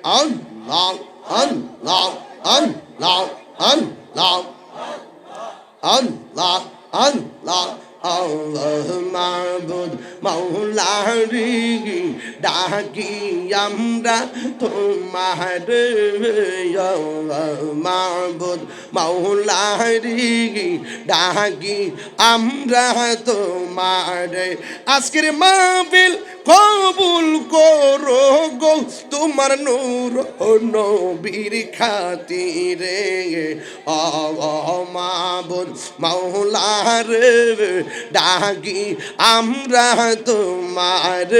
আল্লাহ আল্লাহ আল্লাহ আল্লাহ আল্লাহ আল্লাহ আল্লাহ মাবুদ মাওলারি ডাকি আমরা তোমার মাবুদ মাওলারি ডাকি আমরা তোমার আজকের মাহফিল কবুল করো গো তোমার নূর নবীর খাতিরে মাবুদ মাওলার ডাকি আমরা তোমার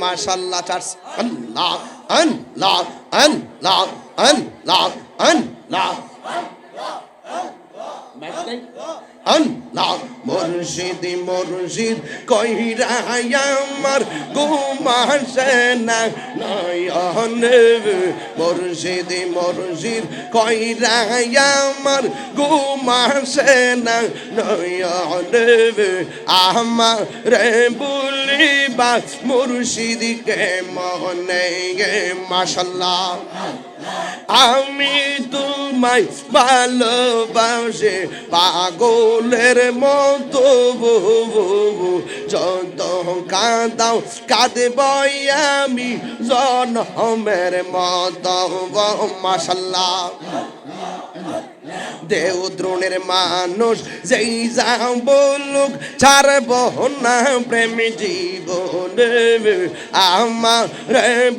মাশাআল্লাহ চার্চ আল্লাহ আল্লাহ আল্লাহ আল্লাহ আল্লাহ আল্লাহ মুর্শিদ মুর্শিদ কইরা আমার ঘুমাসে না নয়নে মুর্শিদ মুর্শিদ কইরা আমার ঘুমাসে না নয়নে আমার রে বলিবা মুর্শিদকে মনে মাশাআল্লাহ আমি তোমায় ভালোবাসে পাগলের মতো যত কাঁদাও কাঁদব আমি জনমের মতো মাশাআল্লাহ দেও দ্রোণের মানুষ যেই যা বলুক ছাড়ব না প্রেম জীবন আমার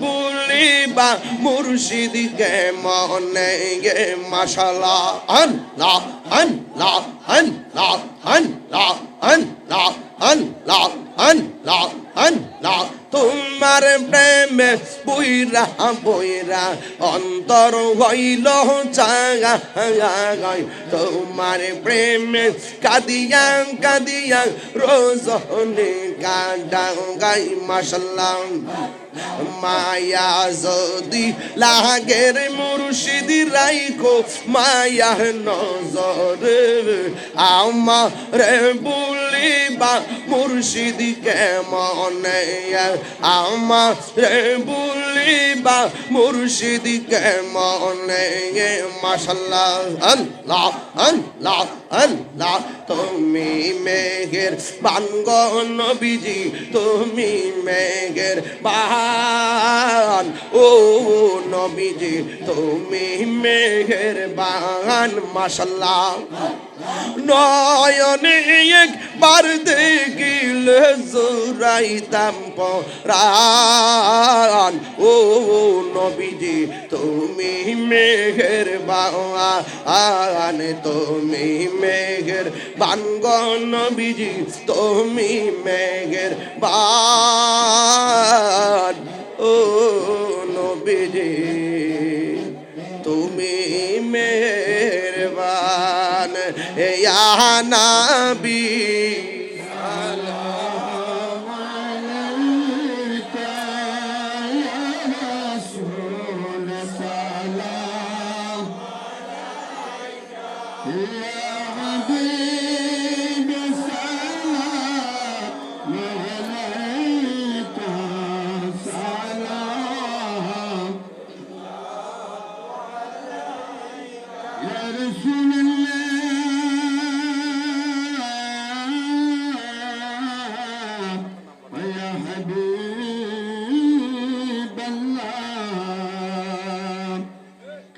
বলিবা মুর্শিদকে মনে গে মাশাআল্লাহ আল্লাহ আল্লাহ আল্লাহ আল্লাহ আল্লাহ আল্লাহ আল্লাহ আল্লাহ তোমার প্রেমে বইরা বইরা অন্তর হইল চাগাই তোমার প্রেমে কাদিয়া কাদিয়া রোজনে কাদাই মাশাআল্লাহ মায়া যদি লাগের মুর্শিদ রাইখো মায়া নজর আমার বলিবা মুর্শিদকে মনে আমার বলিবা মুর্শিদকে মনে মাশাআল্লাহ আল্লাহ আল্লাহ আল্লাহ তুমি মেঘের বানগ নবীজি তুমি মেঘের বান ও নবীজি তুমি মেঘের বান মাশাআল্লাহ নয়নে একবার দেখিলে জুরাইতাম পরাণ ও নবীজি তুমি মেঘের বান তুমি মেঘের বানগ নবীজি তুমি মেঘের বান ও নবীজি তুমি মেহেরবান ইয়া নবী সালাম আলাইকা ইয়া রাসূল সালাম আলাইকা ইয়া হাবিব সালাম আলাইকা সালাম ইয়া রাসূলুল্লাহ ইয়া হাবিবাল্লাহ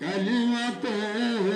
কালিমাতে